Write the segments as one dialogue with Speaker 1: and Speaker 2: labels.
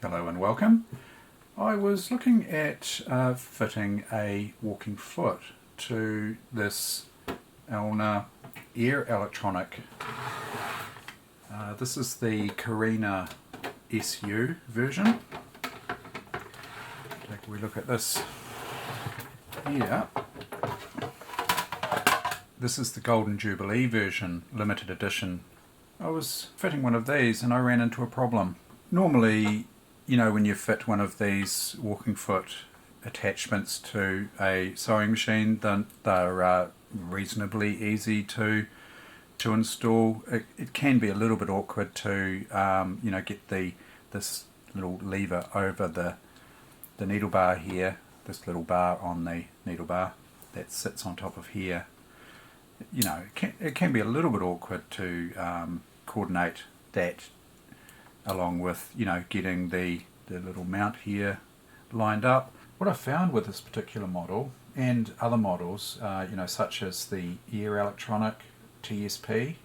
Speaker 1: Hello and welcome. I was looking at fitting a walking foot to this Elna ear electronic. This is the Carina SU version. Take a wee look at this here. This is the Golden Jubilee version, limited edition. I was fitting one of these and I ran into a problem. Normally, you know, when you fit one of these walking foot attachments to a sewing machine, then they're reasonably easy to install. It can be a little bit awkward to you know, get this little lever over the needle bar here, this little bar on the needle bar that sits on top of here. You know, it can be a little bit awkward to coordinate that along with, you know, getting the little mount here lined up. What I found with this particular model and other models, you know, such as the ear electronic TSP,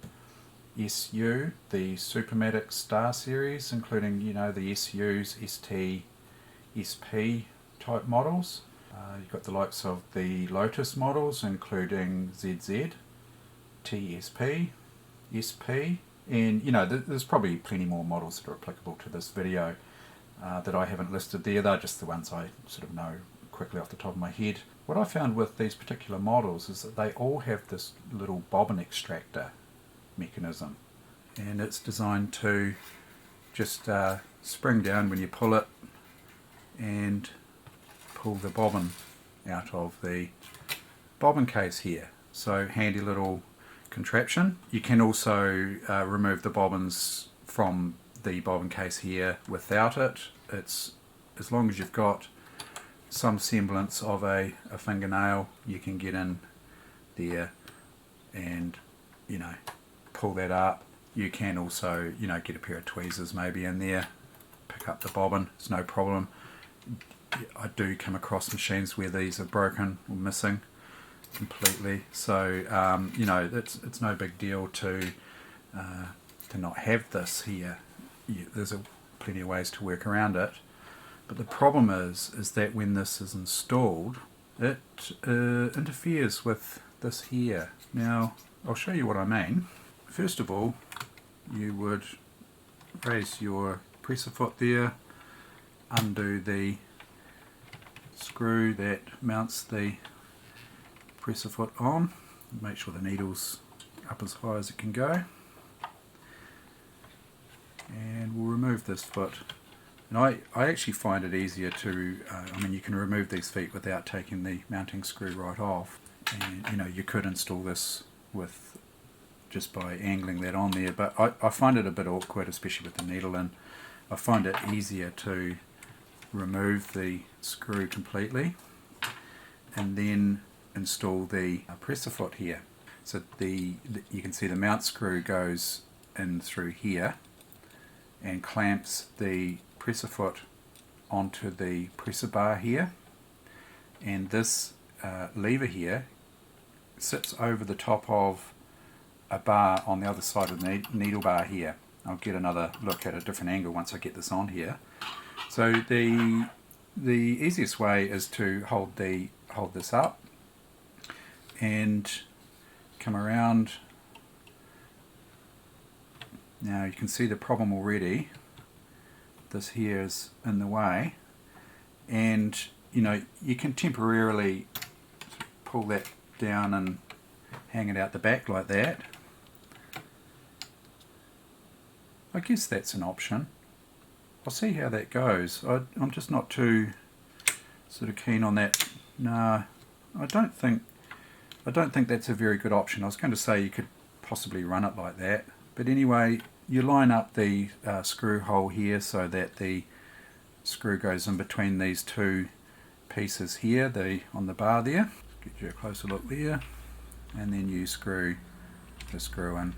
Speaker 1: SU, the Supermatic Star series, including, you know, the SUs, ST, SP type models. You've got the likes of the Lotus models, including ZZ, TSP, SP, and you know, there's probably plenty more models that are applicable to this video that I haven't listed there. They're just the ones I sort of know quickly off the top of my head. What I found with these particular models is that they all have this little bobbin extractor mechanism, and it's designed to just spring down when you pull it and pull the bobbin out of the bobbin case here. So handy little contraption. You can also remove the bobbins from the bobbin case here without it. It's as long as you've got some semblance of a fingernail, you can get in there and, you know, pull that up. You can also, you know, get a pair of tweezers maybe in there, pick up the bobbin, it's no problem. I do come across machines where these are broken or missing completely, so you know, it's no big deal to not have this here. There's plenty of ways to work around it, but the problem is that when this is installed, it interferes with this here. Now I'll show you what I mean. First of all, you would raise your presser foot there, undo the screw that mounts the presser foot on, make sure the needle's up as high as it can go, and we'll remove this foot. And I actually find it easier to, I mean, you can remove these feet without taking the mounting screw right off, and you know, you could install this with just by angling that on there, but I find it a bit awkward, especially with the needle in. I find it easier to remove the screw completely and then install the presser foot here. So you can see the mount screw goes in through here and clamps the presser foot onto the presser bar here, and this lever here sits over the top of a bar on the other side of the needle bar here. I'll get another look at a different angle once I get this on here. So the easiest way is to hold this up and come around. Now you can see the problem already. This here is in the way, and you know, you can temporarily pull that down and hang it out the back like that. I guess that's an option. I'll see how that goes. I'm just not too sort of keen on that. No, I don't think that's a very good option. I was going to say you could possibly run it like that, but anyway, you line up the screw hole here so that the screw goes in between these two pieces here, on the bar there. Get you a closer look there, and then you screw the screw in,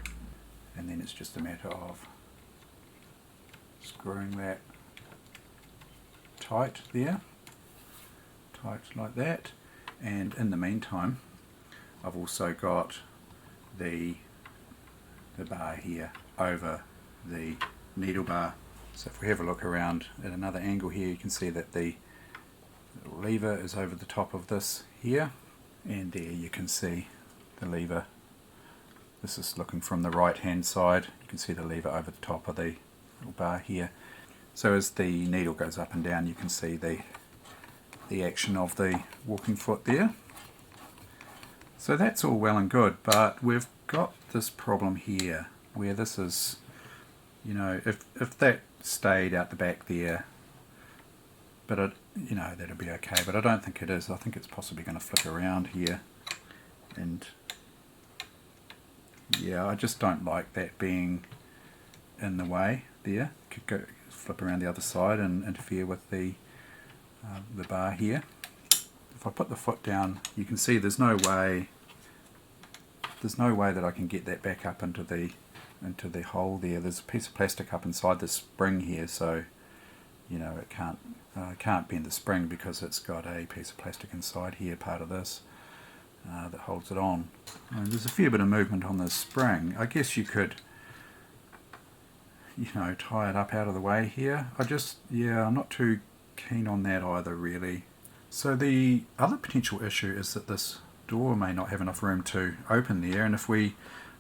Speaker 1: and then it's just a matter of screwing that tight there, tight like that. And in the meantime, I've also got the bar here over the needle bar So if we have a look around at another angle here, you can see that the lever is over the top of this here, and there you can see the lever. This is looking from the right hand side. You can see the lever over the top of the little bar here. So as the needle goes up and down, you can see the action of the walking foot there. So that's all well and good, but we've got this problem here where this is, you know, if that stayed out the back there, but it, you know, that'd be okay, but I don't think it is. I think it's possibly going to flick around here, and yeah, I just don't like that being in the way there. Could go flip around the other side and interfere with the bar here. If I put the foot down, you can see there's no way that I can get that back up into the hole there. There's a piece of plastic up inside the spring here, so you know it can't bend the spring because it's got a piece of plastic inside here, part of this that holds it on. And there's a fair bit of movement on this spring. I guess you could, you know, tie it up out of the way here. I'm not too keen on that either, really. So the other potential issue is that this door may not have enough room to open there, and if we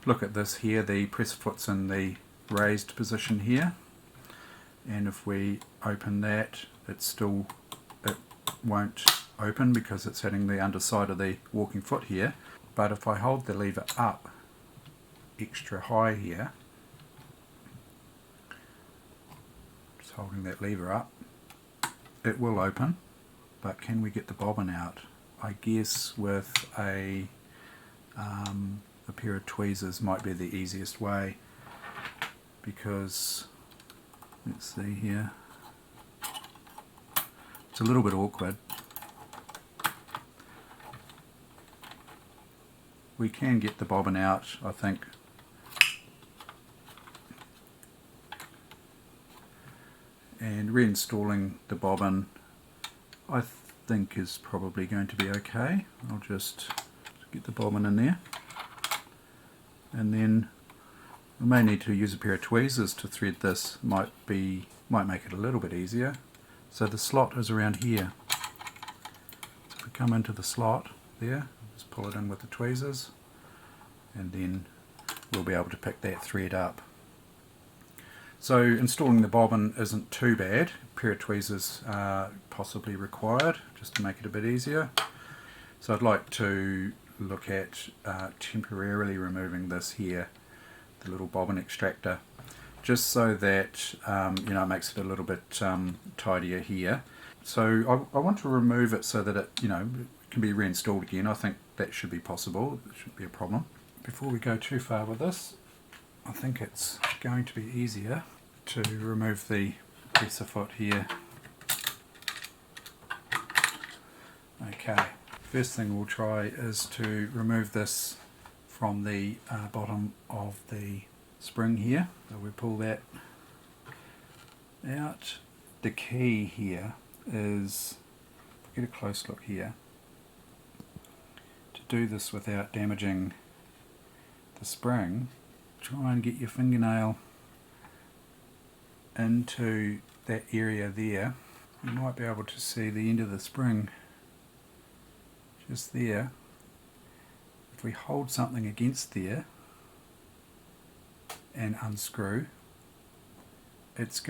Speaker 1: look at this here, the press foot's in the raised position here, and if we open that, it won't open because it's hitting the underside of the walking foot here. But if I hold the lever up extra high here, just holding that lever up, it will open. But can we get the bobbin out? I guess with a pair of tweezers might be the easiest way, because let's see here, it's a little bit awkward. We can get the bobbin out, I think. And reinstalling the bobbin, I think, is probably going to be okay. I'll just get the bobbin in there, and then we may need to use a pair of tweezers to thread this. Might make it a little bit easier. So the slot is around here. So if we come into the slot there, just pull it in with the tweezers, and then we'll be able to pick that thread up. So installing the bobbin isn't too bad. A pair of tweezers are possibly required just to make it a bit easier. So I'd like to look at temporarily removing this here, the little bobbin extractor, just so that you know, it makes it a little bit tidier here. So I want to remove it so that it, you know, can be reinstalled again. I think that should be possible. It shouldn't be a problem. Before we go too far with this, I think it's going to be easier to remove the piece of foot here. Okay, first thing we'll try is to remove this from the bottom of the spring here. So we pull that out. The key here is, get a close look here, to do this without damaging the spring. Try and get your fingernail into that area there. You might be able to see the end of the spring just there. If we hold something against there and unscrew, this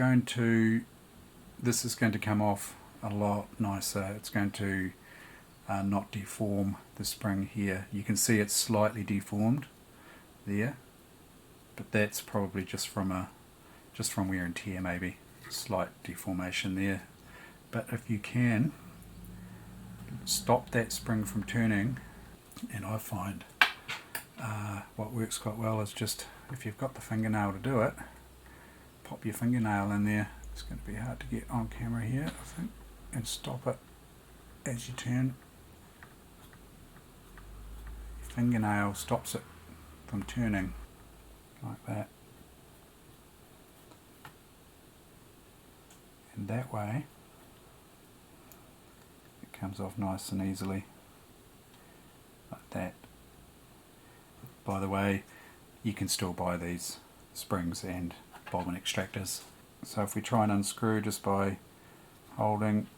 Speaker 1: is going to come off a lot nicer. It's going to not deform the spring here. You can see it's slightly deformed there, but that's probably just from wear and tear, maybe slight deformation there. But if you can stop that spring from turning, and I find what works quite well is just, if you've got the fingernail to do it, pop your fingernail in there. It's going to be hard to get on camera here, I think, and stop it as you turn. Your fingernail stops it from turning like that, and that way it comes off nice and easily like that. By the way, you can still buy these springs and bobbin extractors So if we try and unscrew just by holding,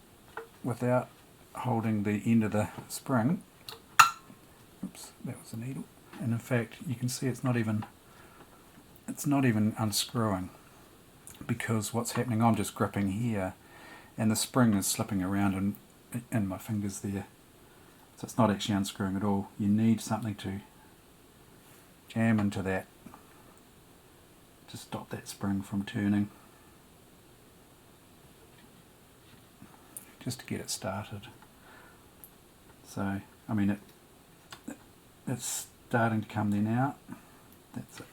Speaker 1: without holding the end of the spring, oops, that was a needle, and in fact you can see it's not even unscrewing, because what's happening, I'm just gripping here and the spring is slipping around in my fingers there, so it's not actually unscrewing at all. You need something to jam into that to stop that spring from turning, just to get it started. So I mean it's starting to come there now. That's it.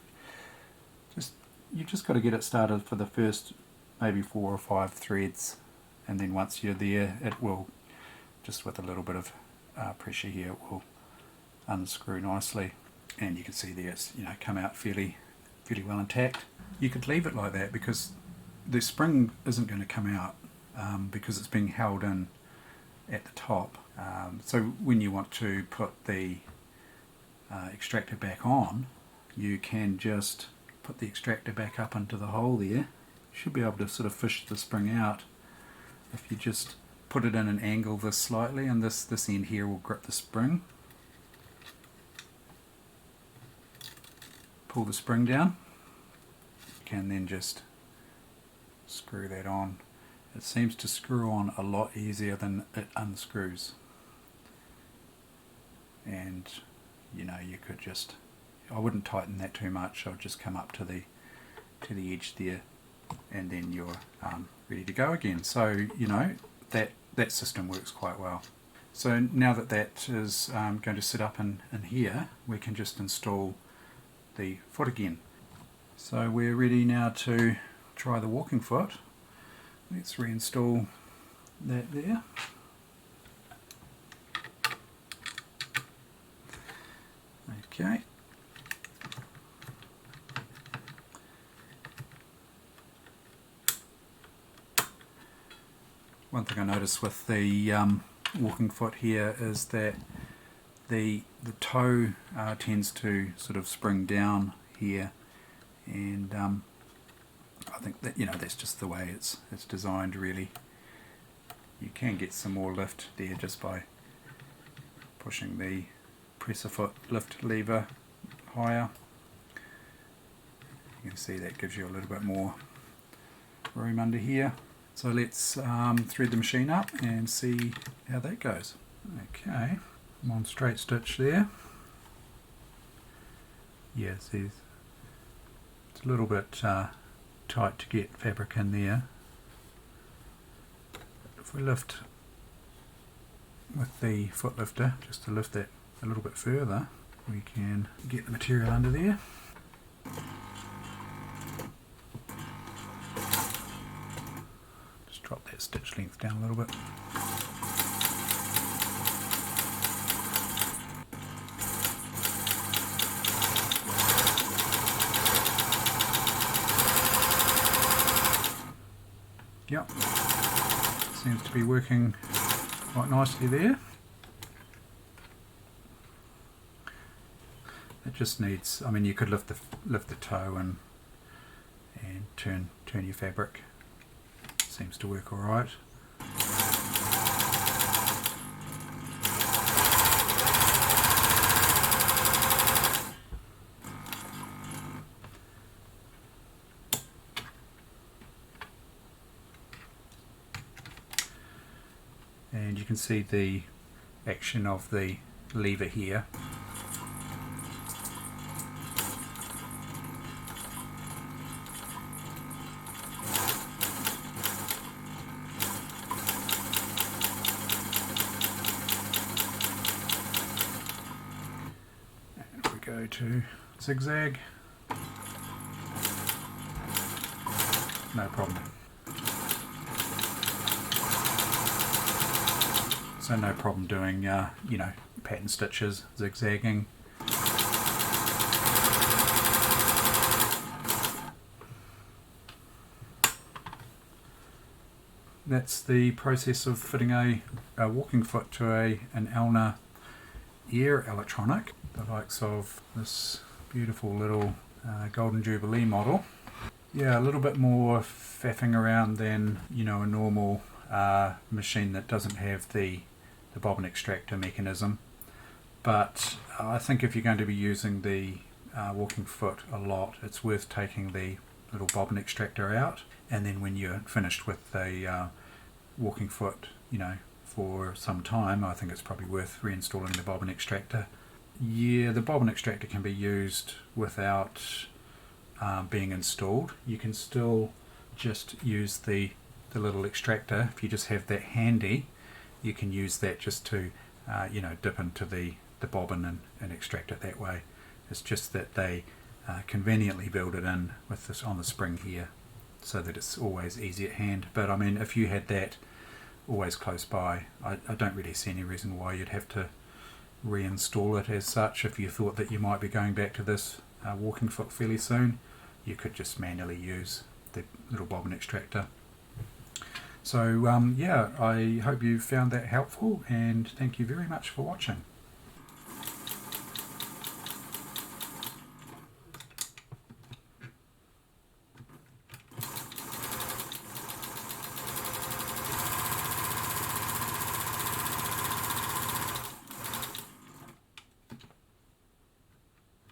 Speaker 1: You've just got to get it started for the first maybe 4 or 5 threads, and then once you're there, it will, just with a little bit of pressure here, it will unscrew nicely, and you can see there it's come out fairly well intact. You could leave it like that because the spring isn't going to come out because it's being held in at the top. So when you want to put the extractor back on, you can just put the extractor back up into the hole there. You should be able to sort of fish the spring out if you just put it in an angle this slightly, and this end here will grip the spring. Pull the spring down. You can then just screw that on. It seems to screw on a lot easier than it unscrews, and you could just, I wouldn't tighten that too much. I would just come up to the edge there, and then you're ready to go again. So that system works quite well. So now that is going to sit up in here, we can just install the foot again. So we're ready now to try the walking foot. Let's reinstall that there. Okay. One thing I noticed with the walking foot here is that the toe tends to sort of spring down here, and I think that that's just the way it's designed really. You can get some more lift there just by pushing the presser foot lift lever higher. You can see that gives you a little bit more room under here. So let's thread the machine up and see how that goes. Okay, I'm on straight stitch there. Yeah, see, it's a little bit tight to get fabric in there. If we lift with the foot lifter, just to lift that a little bit further, we can get the material under there. Just drop that stitch length down a little bit. Yep, seems to be working quite nicely there. It just needs, I mean, you could lift the toe and turn your fabric. Seems to work all right. And you can see the action of the lever here. And if we go to zigzag, no problem. So no problem doing, pattern stitches, zigzagging. That's the process of fitting a walking foot to an Elna ear electronic, the likes of this beautiful little Golden Jubilee model. Yeah, a little bit more faffing around than, you know, a normal machine that doesn't have the bobbin extractor mechanism. But I think if you're going to be using the walking foot a lot, it's worth taking the little bobbin extractor out, and then when you're finished with the walking foot, you know, for some time, I think it's probably worth reinstalling the bobbin extractor. Yeah, the bobbin extractor can be used without being installed. You can still just use the little extractor. If you just have that handy, you can use that just to you know, dip into the bobbin and extract it that way. It's just that they conveniently build it in with this on the spring here, so that it's always easy at hand. But I mean, if you had that always close by, I don't really see any reason why you'd have to reinstall it as such. If you thought that you might be going back to this walking foot fairly soon, you could just manually use the little bobbin extractor. So yeah, I hope you found that helpful, and thank you very much for watching.